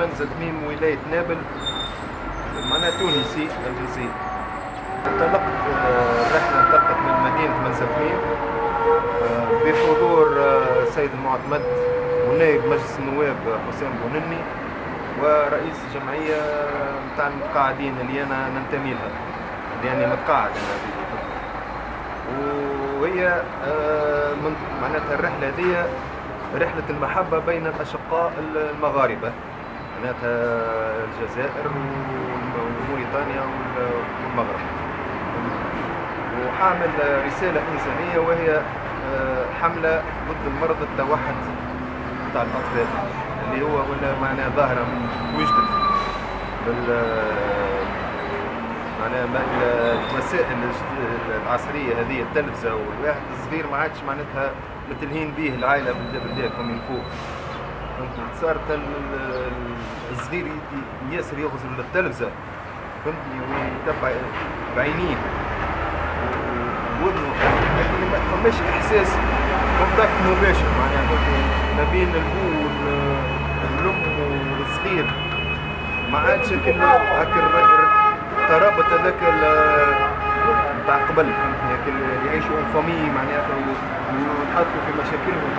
منزل تميم ولاية نابل، معناها تونسي الجنسية. انطلقت الرحلة انطلقت من مدينة منزل تميم بحضور السيد المعتمد ونائب مجلس النواب حسام بونني ورئيس الجمعية نتاع المتقاعدين اللي أنا ننتمي لها، اللي أنا متقاعد أنا فيه. وهي معناتها الرحلة هذه رحلة المحبة بين الأشقاء المغاربة، معناتها الجزائر وموريتانيا والمغرب، وحامل رسالة إنسانية وهي حملة ضد المرض التوحد نتاع الأطفال اللي هو ولا معناها ظاهرة وجدت معناها الوسائل العصرية هذه التلفزة، والواحد الصغير ما عادش معناتها متلهين به العائلة بالدا من فوق. صارت الصغير ياسر يغزل للتلفزة فهمتني ويتبع بعينيه وودنه، لكن ما فماش إحساس كونتاكت مباشر معناها ما بين الأبو والأم والصغير، ما عادش الترابط هذاك نتاع قبل فهمتني، اللي يعيشوا اون فامي معناها ويتحطوا في مشاكلهم.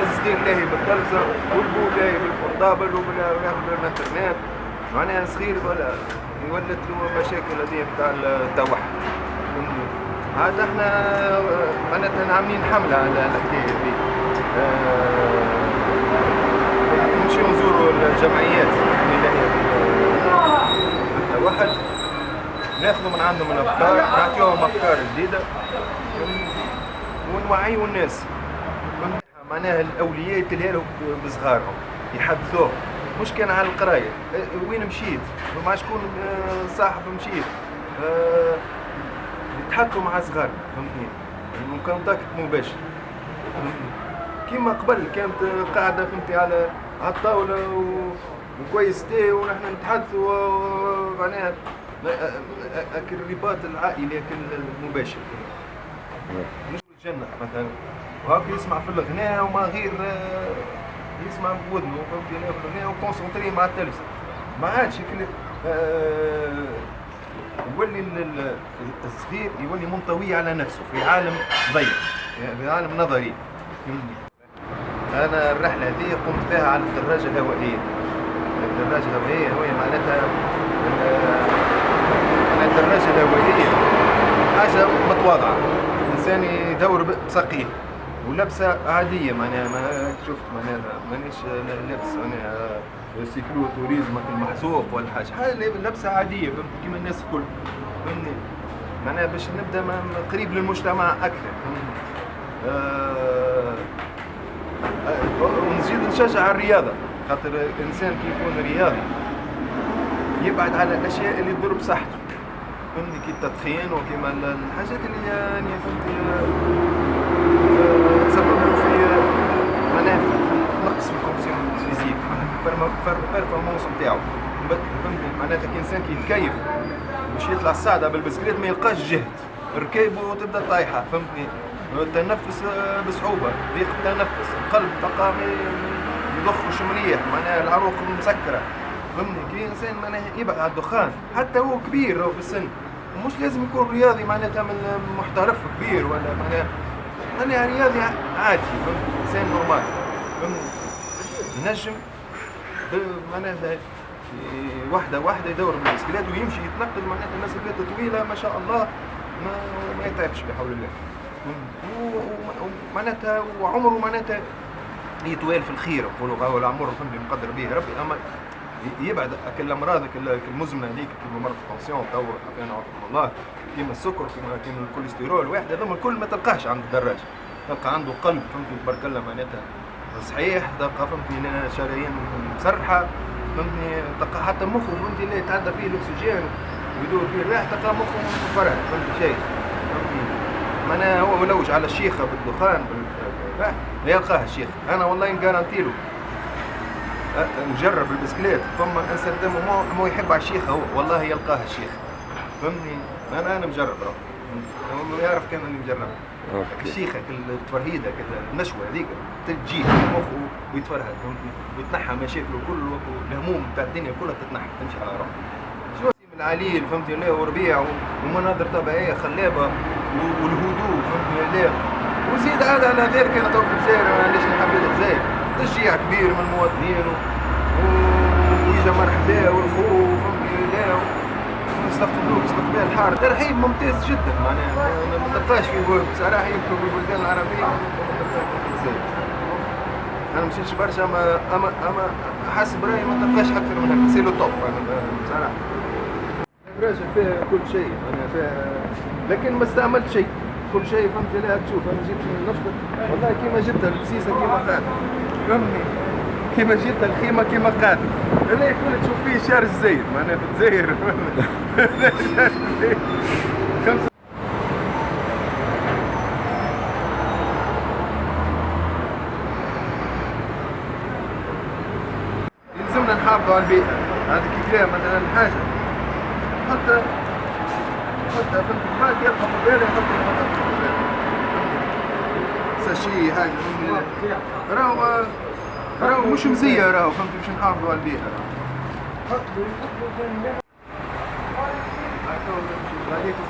الصغير لاهي بالتلفزة والبو لاهي بالبورتابل وياخذ الانترنت، معناها صغير ولا يولد له مشاكل هذه نتاع التوحد. عاد احنا معناتها عاملين حملة على الحكاية هذه، نمشيو نزوروا الجمعيات اللي هي التوحد، ناخذوا من عندهم الافكار، نعطيوهم افكار جديدة ونوعيوا الناس معناها الاولويات اللي لهم بصغارهم يحدثوهم، مش كان على القرايه وين مشيت مع شكون صاحب مشيت، يتحكوا مع صغار فهمتني، كونتاكت مباشر كيما قبل كانت قاعده فهمتي على الطاوله وكويس تي ونحن نتحدثوا معناها الرباط العائلي المباشر مش الجنه مثلا، وهاك يسمع في الغناء وما غير يسمع بودنه فهمتي في الغناء وكونسونتري مع التلفزة، ما عادش يولي الصغير يولي منطوي على نفسه في عالم ضيق، في عالم نظري. انا الرحله هذه قمت بها على الدراجه الهوائيه. الدراجه الهوائيه هي معناتها الدراجه الهوائيه حاجه متواضعه، انسان يدور بساقيه ولبسه عاديه معناها ما شفت معناها مانيش لابس معناها سيكلو توريزم المحزوق ولا حاجه لبسه عاديه كيما الناس الكل فهمني، معناها باش نبدا قريب للمجتمع اكثر. ونزيد نشجع على الرياضه، خاطر الانسان كي يكون رياضي يبعد على الاشياء اللي تضر بصحته فهمني، كي التدخين وكيما الحاجات اللي يعني فهمتي تسببوا في معناها نقص في الكونديسيون فيزيك في البيرفورمانس نتاعو فهمتني، معناتها كإنسان كي يتكيف باش يطلع الصعدة بالبسكليت ما يلقاش جهد، ركايبه تبدا طايحة فهمتني، التنفس بصعوبة، ضيق التنفس، القلب تلقاه يضخش مليح معناها العروق مسكرة فهمتني، كي إنسان معناها يبعد على الدخان حتى هو كبير أو في السن، ومش لازم يكون رياضي معناتها من محترف كبير ولا معناها رياضي عادي فهمتني، إنسان نورمال فهمتني، ينجم معناها واحدة يدور بالبسكليت ويمشي يتنقل معناتها مسافات طويلة ما شاء الله ما يتعبش بحول الله، ومعناتها وعمره معناتها يطوال في الخير يقولوا العمر فهمتني مقدر به ربي، أما يبعد الأمراض المزمنة هذيك كيما مرض التنسيون تو عافانا وعافاكم الله، كيما السكر كيما الكوليسترول، واحد هذوما الكل ما تلقاهش عند الدراج، تلقى عنده قلب فهمتني تبارك الله معناتها صحيح، تلقى فهمتني شرايين مسرحة فهمتني، تلقى حتى مخه فهمتي اللي يتعدى فيه الأكسجين ويدور فيه الريح، تلقى مخه فرح فهمتي شيء فهمتني، معناها هو ملوج على الشيخة بالدخان بالريح لا يلقاها الشيخ، أنا والله نجارانتي له مجرب البسكليت ثم انسان مو يحب على الشيخ هو والله يلقاه الشيخ فهمني، انا مجرب هو يعرف كان اللي مجربها. الشيخه التفرهيده كذا النشوه هذيك تجي مخه ويتفرهد فهمتني، ويتنحى مشاكله كله، الهموم تاع الدنيا كلها تتنحى تمشي على روحها. شو من العليل فهمتني لا وربيع ومناظر طبيعيه خلابه والهدوء فهمتني لا. وزيد هذا على غير كان تو في الجزائر، انا ليش نحب الجزائر؟ تشجيع كبير من المواطنين ويجا مرحبا والخوف فهمتني لا، يستقبلوك استقبال حار، ترحيب ممتاز جدا معناها ما تلقاش في بصراحه يمكن في البلدان العربيه انا مشيتش برشا اما حسب رايي ما تلقاش اكثر من هكا، سي لو توب بصراحه. الراجل فيها كل شيء انا فيها، لكن ما استعملت شيء، كل شيء فهمت لا تشوف انا جبت نفطر والله كيما جبتها البسيسه كيما قاعده فهمني، كيما جبت الخيمه كيما قاعده، انا كل تشوف فيه شهر الزايد معناها في الجزائر خمسة يلزمنا نحافظوا على البيئة، هذا كي كلام مثلا حاجة حتى في البلاد يلقى مبالغ يحط ساشي حاجة راهو مش مزية راهو فهمت باش نحافظوا على البيئة غاديكم